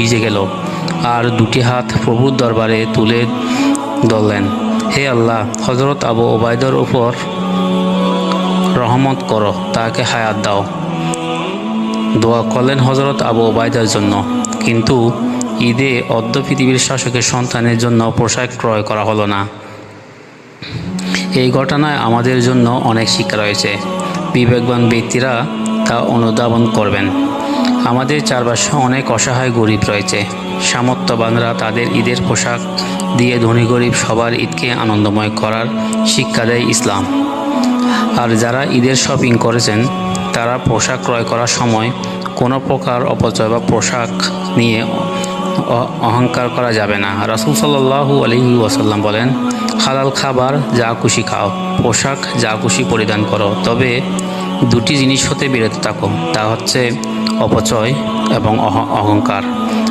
ভিজে গেল আর দুটি হাত প্রভুর দরবারে তুলে ধরলেন। হে আল্লাহ, হযরত আবু ওবায়দার উপর রহমত করো, তাকে হায়াত দাও। দোয়া করলেন হযরত আবু ওবায়দার জন্য। কিন্তু ঈদে অর্ধ পৃথিবীর শাসকের সন্তানের জন্য পোশাক ক্রয় করা হলো না। এই ঘটনায় আমাদের জন্য অনেক শিক্ষা রয়েছে। বিবেকবান ব্যক্তিরা তা অনুধাবন করবেন। আমাদের চারপাশে অনেক অসহায় গরিব রয়েছে। সামর্থ্যবানরা তাদের ঈদের পোশাক দিয়ে ধনী গরিব সবার ঈদকে আনন্দময় করার শিক্ষা দেয় ইসলাম। আর যারা ঈদের শপিং করেছেন তারা পোশাক ক্রয় করার সময় কোনো প্রকার অপচয় বা পোশাক নিয়ে অহংকার করা যাবে না। রাসূল সাল্লাল্লাহু আলাইহি ওয়াসাল্লাম বলেন, হালাল খাবার যা খুশি খাও, পোশাক যা খুশি পরিধান করো, তবে দুটি জিনিস হতে বিরত থাকো, তা হচ্ছে অপচয় এবং অহংকার।